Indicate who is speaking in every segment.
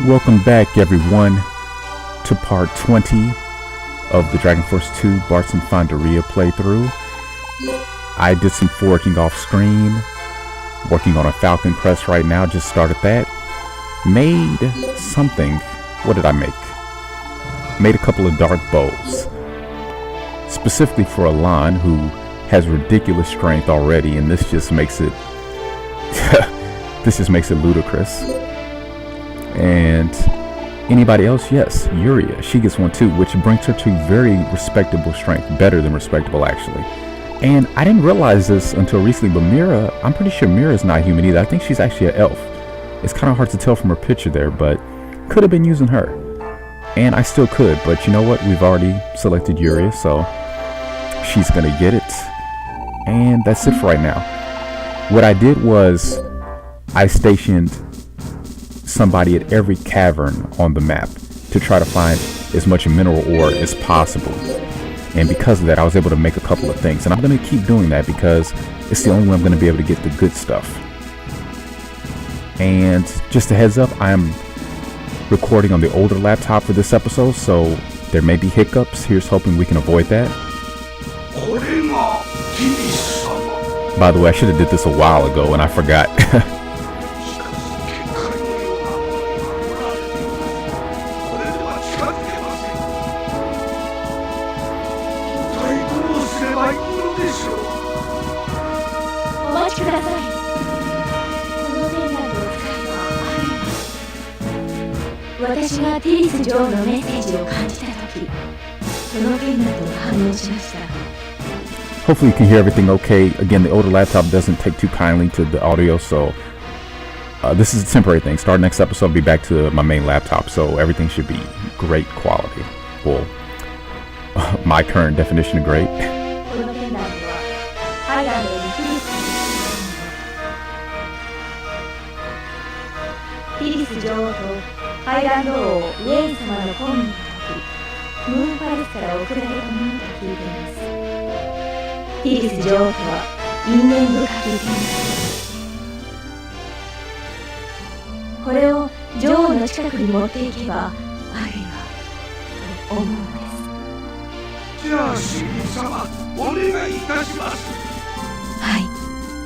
Speaker 1: Welcome back, everyone, to part 20 of the Dragon Force 2 Bartz Fandaria playthrough. I did some foraging off screen, working on a Falcon Crest right now, just started that. Made something, what did I make? Made a couple of dark bows, specifically for Alan, who has ridiculous strength already, and this just makes it, ludicrous. And anybody else? Yes, Yuria. She gets one too, which brings her to very respectable strength. Better than respectable, actually. And I didn't realize this until recently, but Mira, I'm pretty sure Mira's not human either. I think she's actually an elf. It's kind of hard to tell from her picture there, but could have been using her. And I still could, but you know what? We've already selected Yuria, so she's going to get it. And that's it for right now. What I did was I stationed somebody at every cavern on the map to try to find as much mineral ore as possible, and because of that I was able to make a couple of things, and I'm going to keep doing that because it's the only way I'm going to be able to get the good stuff. And just a heads up, I'm recording on the older laptop for this episode, so there may be hiccups. Here's hoping we can avoid that. By the way, I should have did this a while ago and I forgot. Hopefully you can hear everything okay. Again, the older laptop doesn't take too kindly to the audio, so this is a temporary thing. Start next episode, I'll be back to my main laptop, so everything should be great quality. Well, my current definition of great.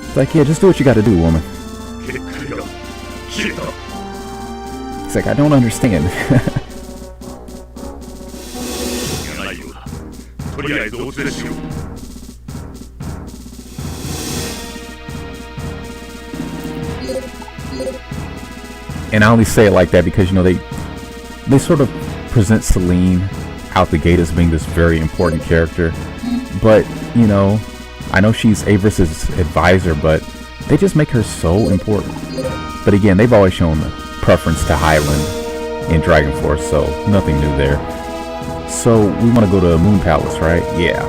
Speaker 1: It's like, yeah, just do what you gotta do, woman. It's like, I don't understand. And I only say it like that because, you know, they sort of present Celine out the gate as being this very important character, but you know, I know she's Avris's advisor, but they just make her so important. But again, they've always shown preference to Highland in Dragon Force, so nothing new there. So we want to go to Moon Palace, right? Yeah.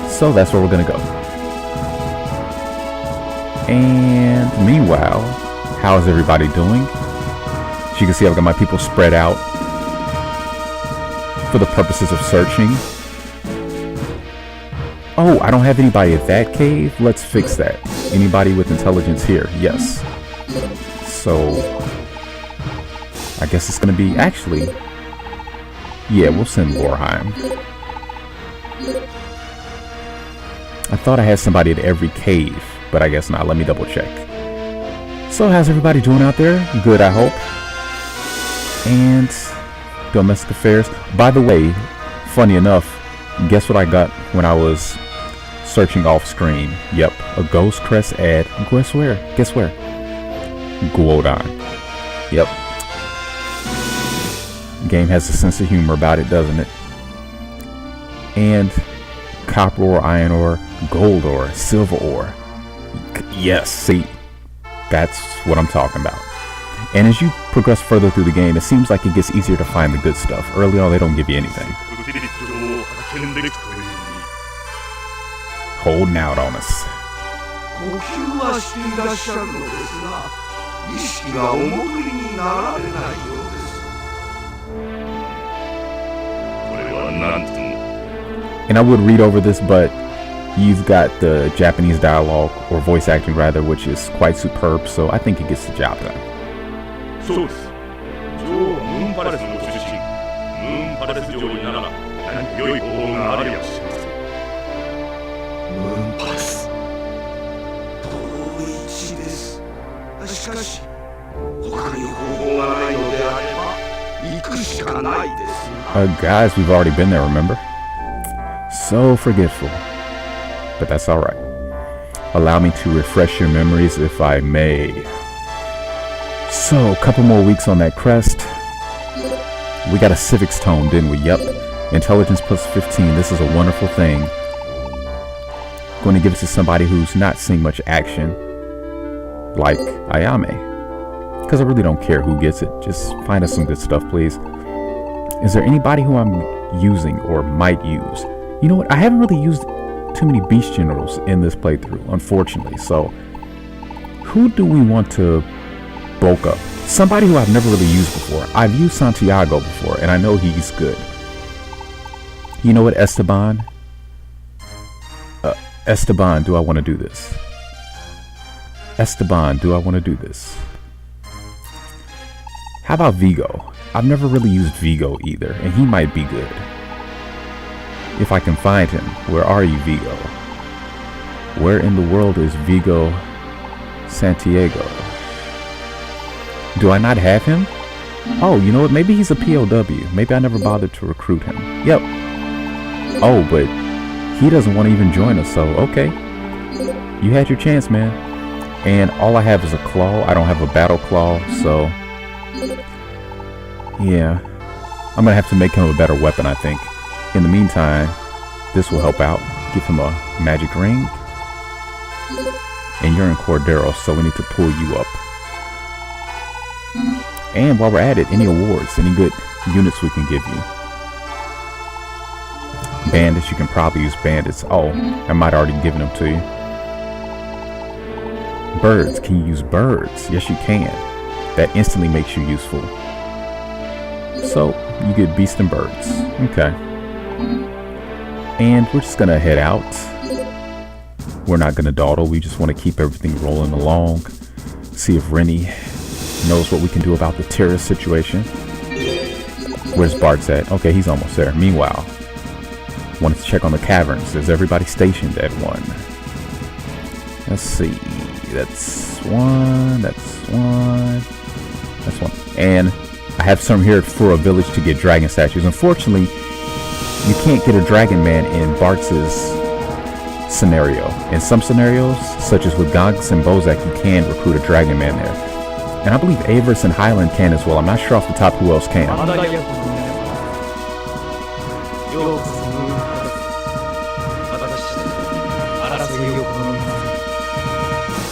Speaker 1: So that's where we're gonna go. And meanwhile, how's everybody doing? As you can see, I've got my people spread out for the purposes of searching. Oh, I don't have anybody at that cave. Let's fix that. Anybody with intelligence here? Yes. So I guess it's gonna be, actually, yeah, we'll send Lorheim. I thought I had somebody at every cave, but I guess not. Let me double check. So how's everybody doing out there? Good, I hope. And domestic affairs. By the way, funny enough, guess what I got when I was searching off screen? Yep, a Ghost Crest ad. Guess where? Guess where? Guodon. Yep. Game has a sense of humor about it, doesn't it? And copper ore, iron ore, gold ore, silver ore. Yes, see, that's what I'm talking about. And as you progress further through the game, it seems like it gets easier to find the good stuff. Early on, they don't give you anything. Holding out on us. And I would read over this, but you've got the Japanese dialogue, or voice acting rather, which is quite superb, so I think it gets the job done.
Speaker 2: そうです。女王はムーンパレスのご出身。ムーンパレス城になら何か良い方法があるやもしれません。
Speaker 3: ムーンパレス。遠い地です。しかし他に方法がないのであれば行くしかないです。
Speaker 1: Guys, we've already been there, remember? So forgetful. But that's alright. Allow me to refresh your memories if I may. So, a couple more weeks on that crest. We got a civics tone, didn't we? Yep. Intelligence plus 15. This is a wonderful thing. Going to give it to somebody who's not seeing much action. Like Ayame. Because I really don't care who gets it. Just find us some good stuff, please. Is there anybody who I'm using or might use? You know what? I haven't really used too many beast generals in this playthrough, unfortunately. So, who do we want to bulk up? Somebody who I've never really used before. I've used Santiago before, and I know he's good. You know what, Esteban? Esteban, do I want to do this? Esteban, do I want to do this? How about Vigo? I've never really used Vigo either, and he might be good. If I can find him. Where are you, Vigo? Where in the world is Vigo Santiago? Do I not have him? Oh, you know what? Maybe he's a POW. Maybe I never bothered to recruit him. Yep. Oh, but he doesn't want to even join us, so okay. You had your chance, man. And all I have is a claw. I don't have a battle claw, so yeah. I'm gonna have to make him a better weapon, I think. In the meantime, this will help out. Give him a magic ring. And you're in Cordero, so we need to pull you up. And while we're at it, any awards, any good units we can give you. Bandits, you can probably use bandits. Oh, I might already given them to you. Birds, can you use birds? Yes, you can. That instantly makes you useful. So, you get beast and birds. Okay. And we're just gonna head out. We're not gonna dawdle. We just want to keep everything rolling along. See if Rennie knows what we can do about the terrorist situation. Where's Bartz at? Okay, he's almost there. Meanwhile, wanted to check on the caverns. Is everybody stationed at one? Let's see. That's one. That's one. That's one. And I have some here for a village to get dragon statues. Unfortunately, you can't get a dragon man in Bartz's scenario. In some scenarios, such as with Gonks and Bozak, you can recruit a dragon man there. And I believe Avers and Highland can as well. I'm not sure off the top who else can.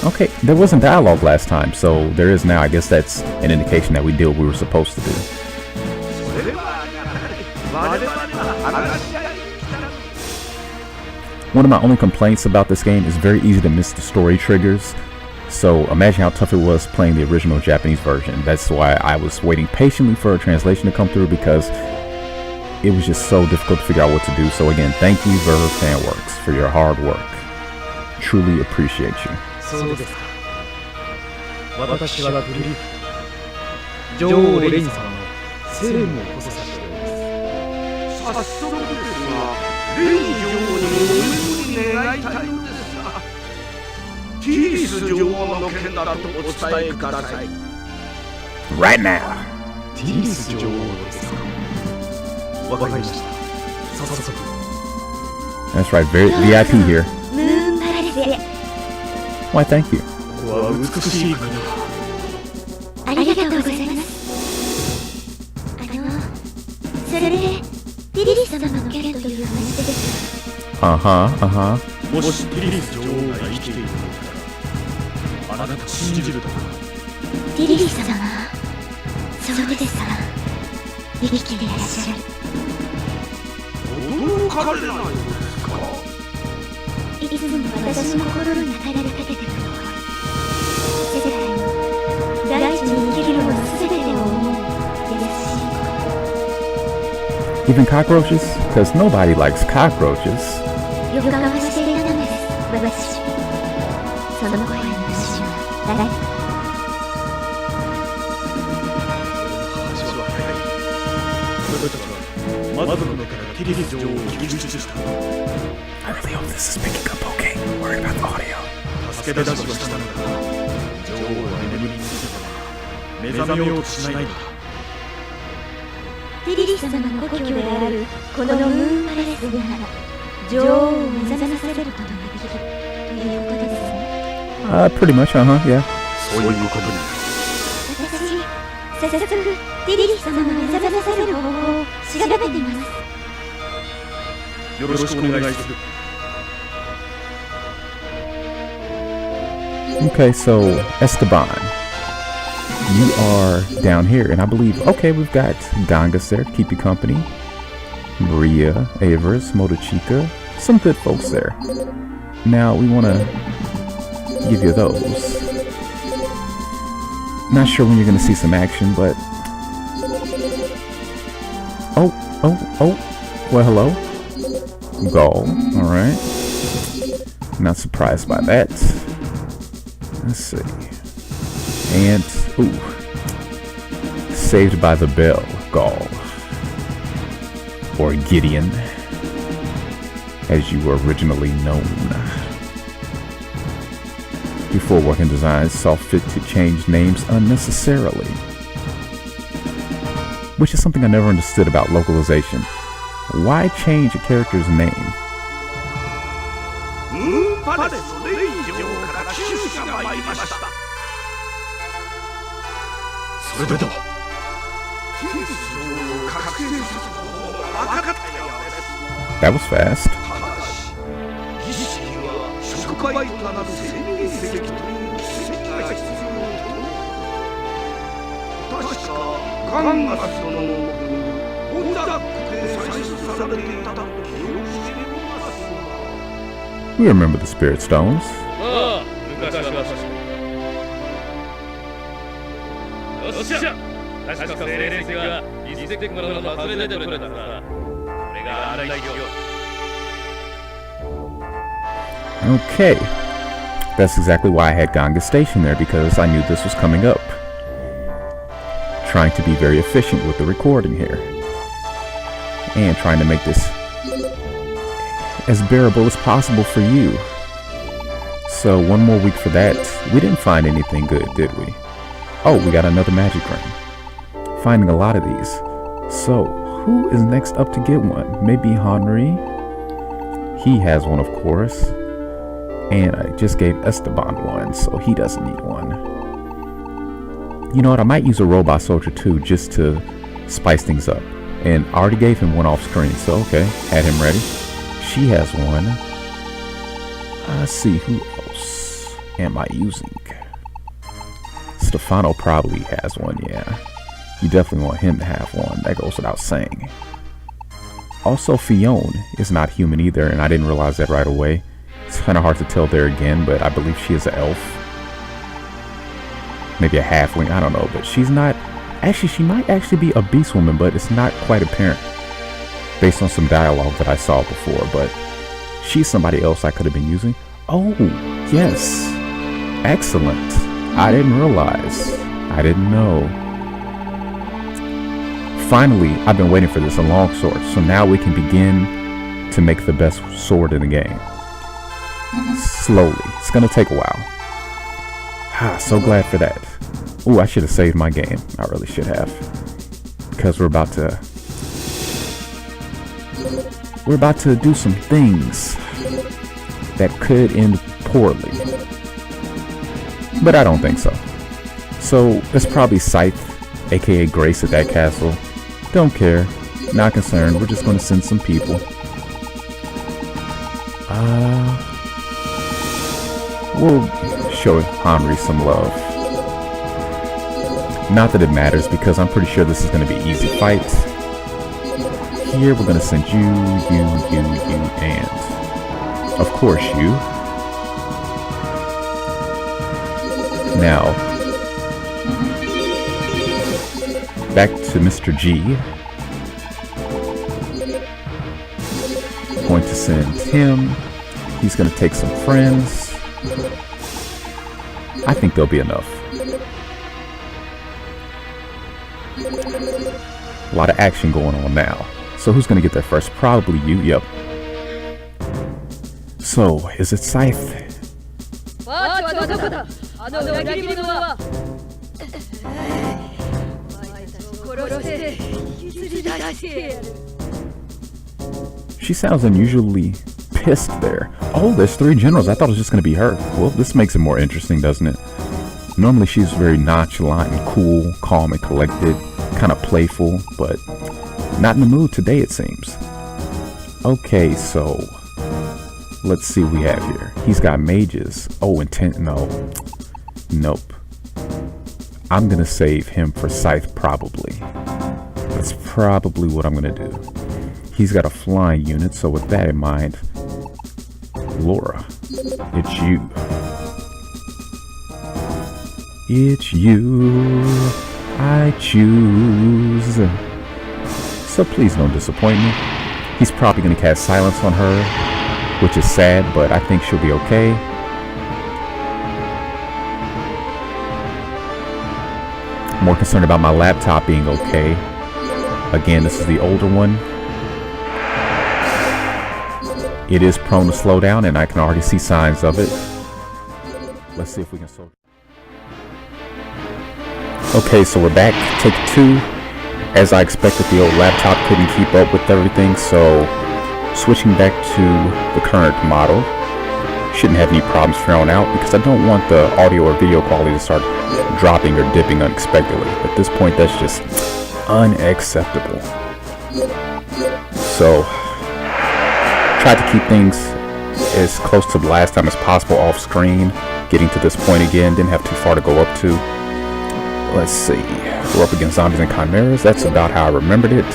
Speaker 1: Okay, there wasn't dialogue last time, so there is now. I guess that's an indication that we did what we were supposed to do. One of my only complaints about this game is very easy to miss the story triggers. So imagine how tough it was playing the original Japanese version. That's why I was waiting patiently for a translation to come through, because it was just so difficult to figure out what to do. So again, thank you, Verve Fanworks, for your hard work. Truly appreciate you. Right now. That's right, VIP here. Why, thank you. Uh-huh.
Speaker 2: もしティリス女王が生きているのなら、あなたを信じるだろう。
Speaker 4: ティリス様、そうですか。生きていらっしゃる。
Speaker 3: 驚かれないのですか。
Speaker 4: いつも私の心に語りかけてくるのは、世界の大地に生きるもの全てを思う優しい子。
Speaker 1: Even cockroaches? Because nobody likes cockroaches.
Speaker 4: 予感はしていたのです、私。その声の主は誰？
Speaker 1: I really hope this is picking up okay. I'm worried about the audio.
Speaker 5: 助け出しはしたのだが、女王は眠りについたまま目覚めようとしないのだ。
Speaker 4: リリス様の故郷であるこのムーンパレスなら女王を目覚めさせることができるということですね。
Speaker 1: Pretty much, yeah.
Speaker 5: そういうことになる。
Speaker 4: 私、早速リリス様の目覚めさせる方法を調べてみます。
Speaker 5: よろしくお願いする。
Speaker 1: Okay, so Esteban, you are down here, and I believe, okay, we've got Gangas there to keep you company, Maria, Avers, Motochica, some good folks there. Now we want to give you those. Not sure when you're going to see some action, but oh, well, hello, Gaul. All right, not surprised by that. Let's see. And, Saved by the Bell, Gaul. Or Gideon, as you were originally known. Before Working Designs saw fit to change names unnecessarily. Which is something I never understood about localization. Why change a character's name?
Speaker 3: パレスレイン城から救使が参りました。
Speaker 5: それでは
Speaker 3: ティリス城を覚醒させる方法が分かったようです。
Speaker 1: That was fast.
Speaker 3: ただし、儀式には触媒となる生命石という奇跡が必要と。確かガンマス殿のプロダクで採取されていたと記憶していますが。
Speaker 1: We remember the Spirit Stones.
Speaker 2: ああ、昔は確かに。よっしゃ、確か精霊石が一石からの外れで取れたな。これが荒いよ。
Speaker 1: Okay. That's exactly why I had Ganga stationed there, because I knew this was coming up. Trying to be very efficient with the recording here. And trying to make this as bearable as possible for you. So one more week for that. We didn't find anything good, did we? Oh, we got another magic ring. Finding a lot of these. So who is next up to get one? Maybe Henry? He has one, of course. And I just gave Esteban one, so he doesn't need one. You know what? I might use a robot soldier too, just to spice things up. And I already gave him one off screen, so okay, had him ready. She has one. Let's see, who else am I using? Stefano probably has one, yeah. You definitely want him to have one, that goes without saying. Also, Fionn is not human either, and I didn't realize that right away. It's kind of hard to tell there again, but I believe she is an elf. Maybe a halfling, I don't know, but she's not. Actually, she might actually be a beast woman, but it's not quite apparent based on some dialogue that I saw before. But she's somebody else I could have been using. Oh, yes. Excellent. I didn't realize. I didn't know. Finally, I've been waiting for this, a long sword. So now we can begin to make the best sword in the game. Slowly. It's gonna take a while. So glad for that. Ooh, I should have saved my game. I really should have. Because we're about to do some things that could end poorly. But I don't think so. So it's probably Scythe, aka Grace at that castle. Don't care. Not concerned. We're just gonna send some people. We'll show Henry some love. Not that it matters, because I'm pretty sure this is going to be easy fights. Here we're going to send you, and of course you. Now, back to Mr. G. Going to send him. He's going to take some friends. I think there'll be enough. A lot of action going on now. So who's gonna get there first? Probably you. Yep. So is it Scythe? She sounds unusually pissed there. Oh, there's 3 generals. I thought it was just gonna be her. Well, this makes it more interesting, doesn't it? Normally she's very nonchalant and cool, calm and collected, kind of playful, but not in the mood today, it seems. Okay, so let's see what we have here. He's got mages. Oh, intent. No. Nope. I'm gonna save him for Scythe, probably. That's probably what I'm gonna do. He's got a flying unit, so with that in mind, Laura, it's you. It's you I choose. So please don't disappoint me. He's probably going to cast silence on her, which is sad, but I think she'll be okay. More concerned about my laptop being okay. Again, this is the older one. It is prone to slow down, and I can already see signs of it. Let's see if we can solve. Okay, so we're back. Take 2. As I expected, the old laptop couldn't keep up with everything, so switching back to the current model. Shouldn't have any problems from out because I don't want the audio or video quality to start dropping or dipping unexpectedly. At this point, that's just unacceptable. So, try to keep things as close to the last time as possible off screen. Getting to this point again, didn't have too far to go up to. Let's see, we're up against zombies and chimeras. That's about how I remembered it.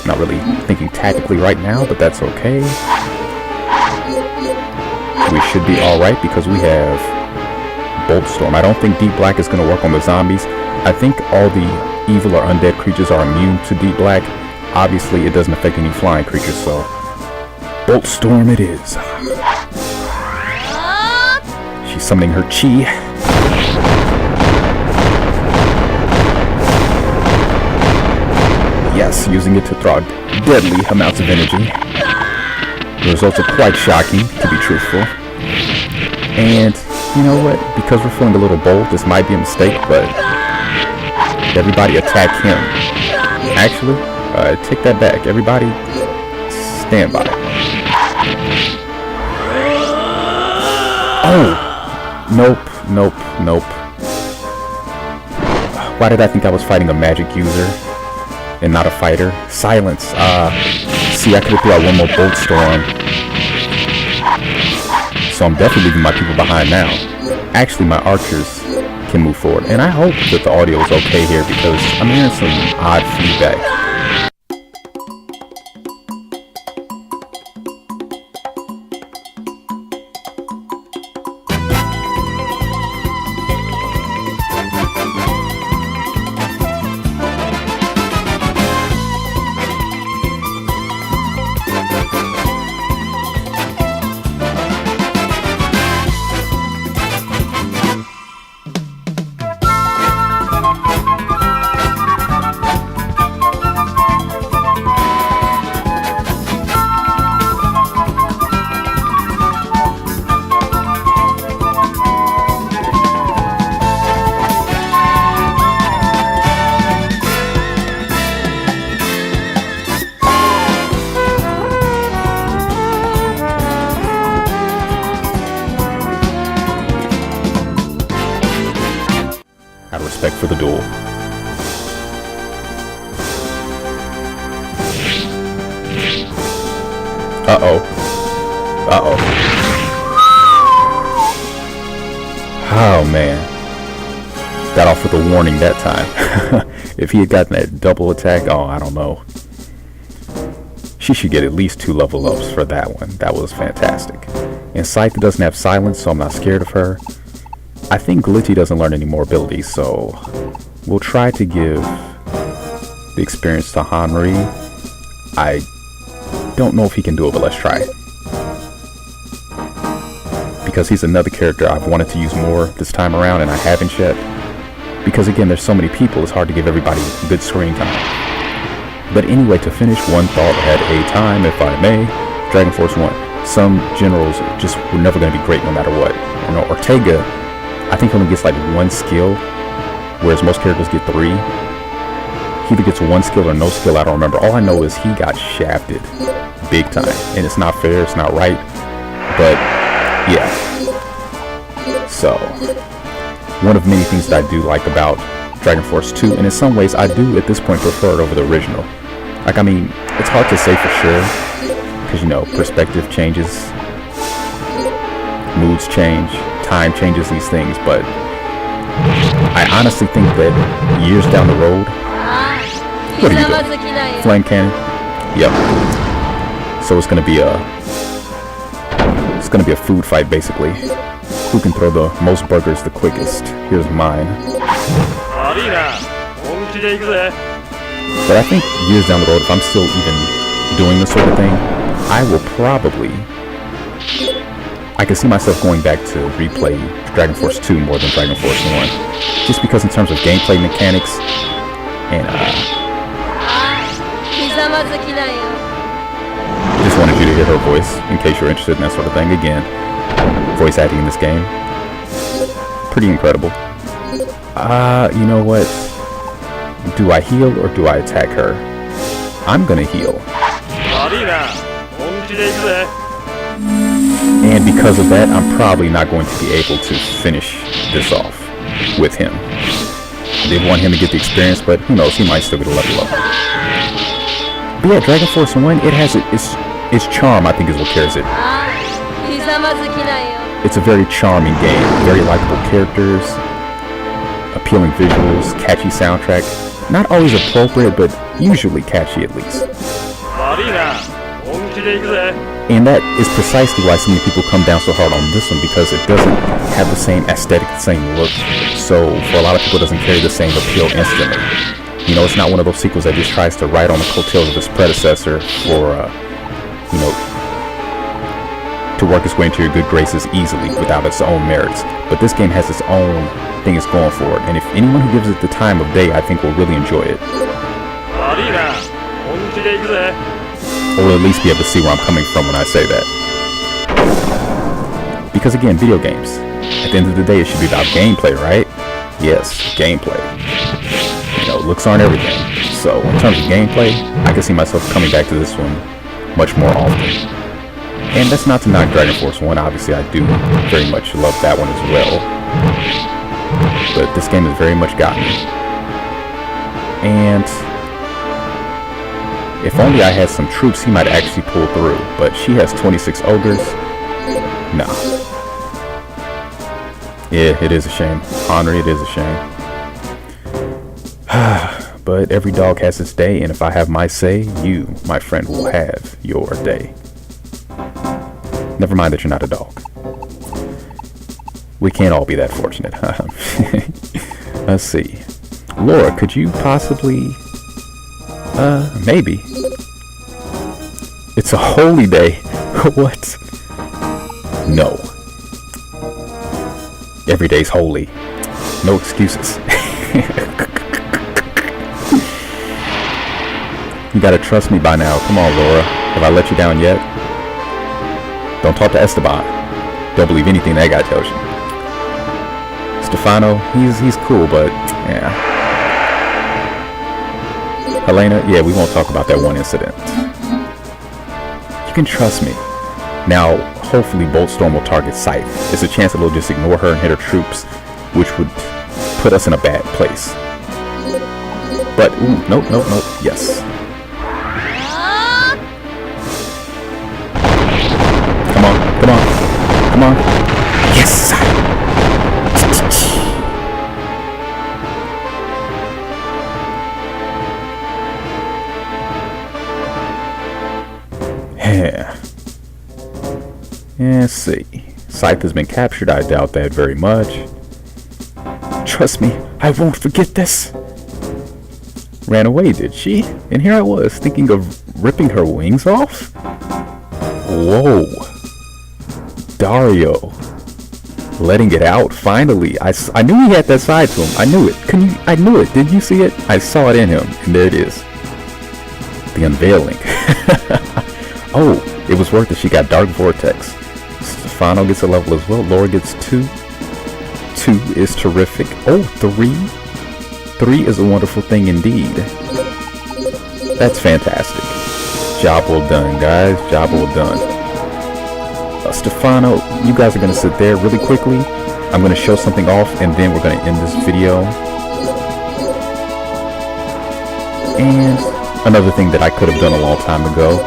Speaker 1: Not really thinking tactically right now, but that's okay. We should be alright because we have Bolt Storm. I don't think Deep Black is going to work on the zombies. I think all the evil or undead creatures are immune to Deep Black. Obviously, it doesn't affect any flying creatures, so Bolt Storm it is. She's summoning her chi. Yes, using it to throw deadly amounts of energy. The results are quite shocking, to be truthful. And, you know what? Because we're feeling a little bold, this might be a mistake, but everybody attack him. Actually, take that back. Everybody, stand by. Oh! Nope. Why did I think I was fighting a magic user and not a fighter? Silence. See, I could have threw out one more Bolt Storm. So I'm definitely leaving my people behind now. Actually, my archers can move forward. And I hope that the audio is okay here because I'm hearing some odd feedback. Out of respect for the duel. Oh man. Got off with a warning that time. If he had gotten that double attack, oh, I don't know. She should get at least 2 level ups for that one. That was fantastic. And Scythe doesn't have silence, so I'm not scared of her. I think Glitchy doesn't learn any more abilities, so we'll try to give the experience to Henri. I don't know if he can do it, but let's try it. Because he's another character I've wanted to use more this time around, and I haven't yet. Because again, there's so many people, it's hard to give everybody good screen time. But anyway, to finish one thought at a time, if I may, Dragon Force 1. Some generals just were never going to be great no matter what. You know, Ortega, I think he only gets like one skill, whereas most characters get 3. He either gets one skill or no skill, I don't remember. All I know is he got shafted big time, and it's not fair, it's not right, but yeah. So, one of many things that I do like about Dragon Force 2, and in some ways I do at this point prefer it over the original. Like, I mean, it's hard to say for sure, because, you know, perspective changes, moods change, time changes these things, but I honestly think that years down the road, what are you doing? Flame cannon? Yep. So it's gonna be a food fight basically. Who can throw the most burgers the quickest? Here's mine. But I think years down the road, if I'm still even doing this sort of thing, I will probably, I can see myself going back to replay Dragon Force 2 more than Dragon Force 1. Just because in terms of gameplay mechanics, and just wanted you to hear her voice, in case you're interested in that sort of thing. Again, voice acting in this game, pretty incredible. You know what? Do I heal or do I attack her? I'm gonna heal. And because of that, I'm probably not going to be able to finish this off with him. They want him to get the experience, but who knows, he might still get a level up. But yeah, Dragon Force 1, it has its charm, I think, is what carries it. It's a very charming game, very likable characters, appealing visuals, catchy soundtrack. Not always appropriate, but usually catchy at least. And that is precisely why so many people come down so hard on this one, because it doesn't have the same aesthetic, the same look. So for a lot of people, it doesn't carry the same appeal instantly. You know, it's not one of those sequels that just tries to ride on the coattails of its predecessor for, you know, to work its way into your good graces easily without its own merits. But this game has its own thing it's going for it, and if anyone who gives it the time of day, I think will really enjoy it. Or will at least be able to see where I'm coming from when I say that. Because again, video games, at the end of the day, it should be about gameplay, right? Yes, gameplay. You know, looks aren't everything. So in terms of gameplay, I can see myself coming back to this one much more often. And that's not to knock Dragon Force 1, obviously I do very much love that one as well. But this game has very much got me. And if only I had some troops, he might actually pull through. But she has 26 ogres. Nah. Yeah, it is a shame. Henry, it is a shame. But every dog has its day, and if I have my say, you, my friend, will have your day. Never mind that you're not a dog. We can't all be that fortunate, huh? Let's see. Laura, could you possibly... maybe. It's a holy day. What? No. Every day's holy. No excuses. You gotta trust me by now. Come on, Laura. Have I let you down yet? Don't talk to Esteban. Don't believe anything that guy tells you. Stefano, he's cool, but yeah. Helena, yeah, we won't talk about that one incident. You can trust me. Now, hopefully Boltstorm will target Scythe. There's a chance that we'll just ignore her and hit her troops, which would put us in a bad place. But, ooh, nope, yes. Come on. Yes! Yeah. Let's see. Scythe has been captured. I doubt that very much. Trust me, I won't forget this. Ran away, did she? And here I was, thinking of ripping her wings off? Whoa. Dario. Letting it out, finally. I knew he had that side to him. I knew it. I knew it. Did you see it? I saw it in him, and there it is. the unveiling. Oh, it was worth it. She got Dark Vortex. Stefano gets a level as well. Laura gets 2. 2 is terrific. Oh, 3. 3 is a wonderful thing indeed. That's fantastic. Job well done, guys. Job well done. Stefano, you guys are going to sit there really quickly. I'm going to show something off, and then we're going to end this video. And another thing that I could have done a long time ago.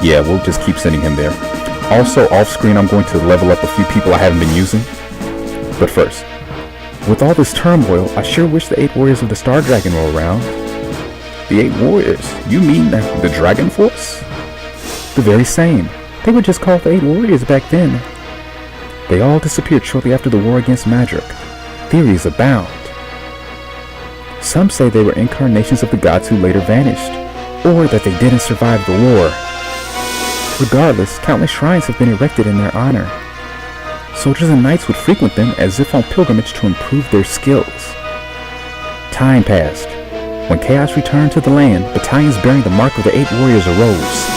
Speaker 1: Yeah, we'll just keep sending him there. Also, off screen, I'm going to level up a few people I haven't been using. But first, with all this turmoil, I sure wish the 8 warriors of the Star Dragon were around. The 8 warriors? You mean the Dragon Force? The very same. They were just called the 8 warriors back then. They all disappeared shortly after the war against Madrick. Theories abound. Some say they were incarnations of the gods who later vanished, or that they didn't survive the war. Regardless, countless shrines have been erected in their honor. Soldiers and knights would frequent them as if on pilgrimage to improve their skills. Time passed. When chaos returned to the land, battalions bearing the mark of the 8 warriors arose.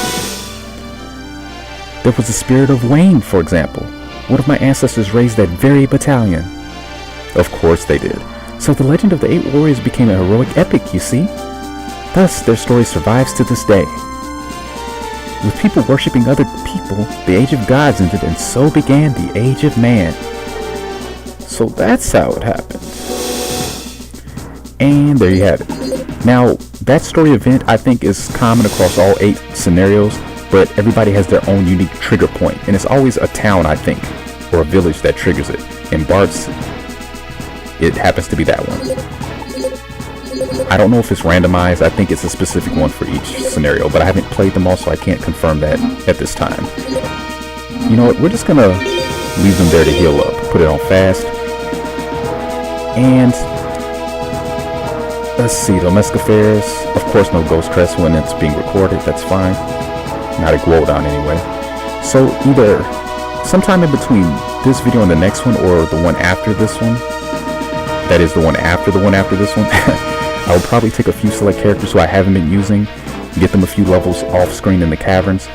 Speaker 1: There was the spirit of Wayne, for example. One of my ancestors raised that very battalion. Of course they did. So the legend of the 8 warriors became a heroic epic, you see? Thus, their story survives to this day. With people worshipping other people, the Age of Gods ended, and so began the Age of Man. So that's how it happened. And there you have it. Now, that story event I think is common across all 8 scenarios, but everybody has their own unique trigger point, and it's always a town, I think, or a village that triggers it. In Bartz, it happens to be that one. I don't know if it's randomized. I think it's a specific one for each scenario, but I haven't played them all, so I can't confirm that at this time. You know what? We're just gonna leave them there to heal up. Put it on fast. And let's see, domestic affairs. Of course, no ghost crest when it's being recorded. That's fine. Not a glow down anyway. So either sometime in between this video and the next one, or the one after this one. That is the one after this one. I will probably take a few select characters who I haven't been using, get them a few levels off screen in the caverns.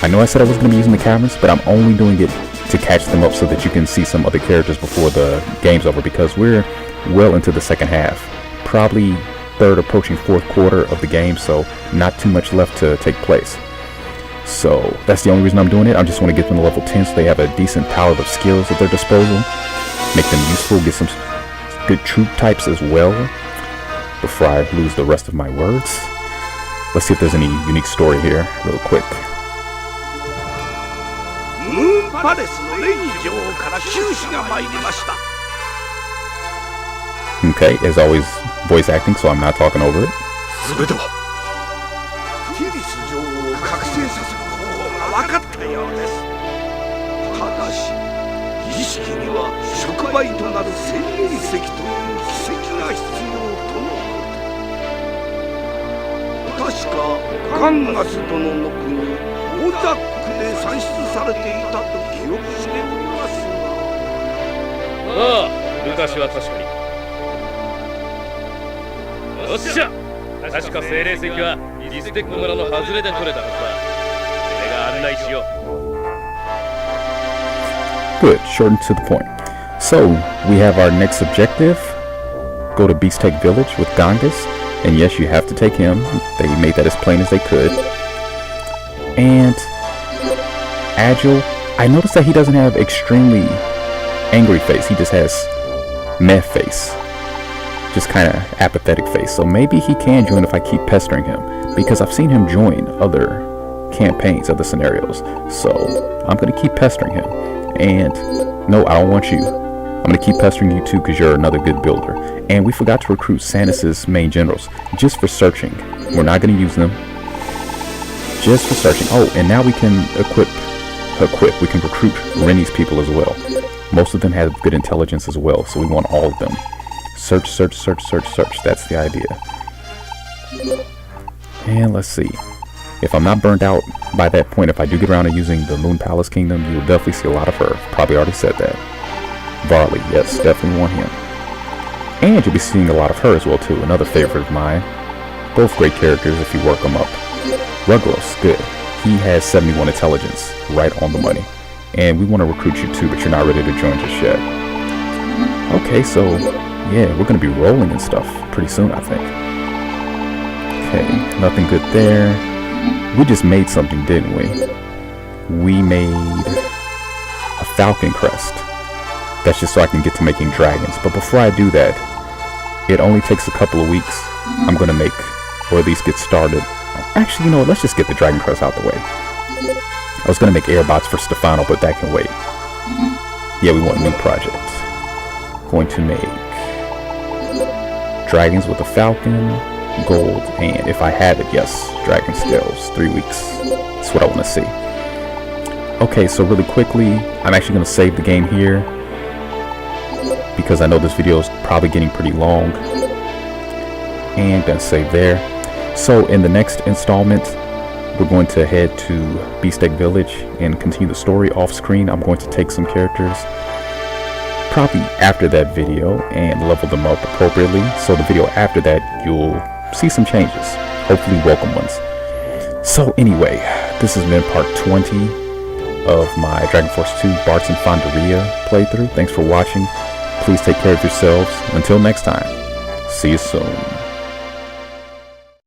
Speaker 1: I know I said I was going to be using the caverns, but I'm only doing it to catch them up so that you can see some other characters before the game's over, because we're well into the second half. Probably third approaching fourth quarter of the game, so not too much left to take place. So that's the only reason I'm doing it. I just want to get them to level 10 so they have a decent palette of skills at their disposal. Make them useful, get some good troop types as well before I lose the rest of my words. Let's see if there's any unique story here real quick.
Speaker 3: Moon Palace のレイ城から収支が参りました。
Speaker 1: Okay, as always, voice acting, so I'm not talking over it.
Speaker 3: 全てはティリス女王を覚醒させる方法が分かったようです。ただし儀式には触媒となる千輪石という奇跡が必要とのこと。確かガンガス殿の国オダックで産出されていたと記憶しておりますが。
Speaker 2: ああ、昔は確かに。よっしゃ、確か精霊石はリステック村の外れで取れたはずだ。俺が案内しよう。
Speaker 1: Good, short and to the point. So, we have our next objective. Go to Beast Tech Village with Gangas. And yes, you have to take him. They made that as plain as they could. And Agile, I noticed that he doesn't have extremely angry face. He just has meh face. Just kind of apathetic face. So maybe he can join if I keep pestering him, because I've seen him join other campaigns, other scenarios. So I'm going to keep pestering him. And no, I don't want you. I'm going to keep pestering you too, because you're another good builder. And we forgot to recruit Sanus's main generals just for searching. We're not going to use them. Just for searching. Oh, and now we can equip. We can recruit Rennie's people as well. Most of them have good intelligence as well, so we want all of them. Search, search, search, search, search. That's the idea. And let's see. If I'm not burned out by that point, if I do get around to using the Moon Palace Kingdom, you'll definitely see a lot of her. Probably already said that. Varley, yes, definitely want him. And you'll be seeing a lot of her as well too. Another favorite of mine. Both great characters if you work them up. Ruglos, good. He has 71 intelligence, right on the money. And we want to recruit you too, but you're not ready to join just yet. Okay, so yeah, we're going to be rolling and stuff pretty soon, I think. Okay, nothing good there. We just made something, didn't we? We made a falcon crest. That's just so I can get to making dragons. But before I do that, it only takes a couple of weeks. I'm going to make, or at least get started. Actually, you know what? Let's just get the dragon crest out the way. I was going to make airbots for Stefano, but that can wait. Yeah, we want a new project. Going to make dragons with a falcon, gold, and if I have it, yes, dragon scales, 3 weeks. That's what I want to see. Okay, so really quickly, I'm actually going to save the game here because I know this video is probably getting pretty long. And then save there. So in the next installment, we're going to head to Beefsteak Village and continue the story off screen. I'm going to take some characters probably after that video and level them up appropriately. So the video after that, you'll see some changes, hopefully welcome ones. So anyway, this has been part 20 of my Dragon Force 2 Bartz Fandaria playthrough. Thanks for watching. Please take care of yourselves. Until next time, see you soon.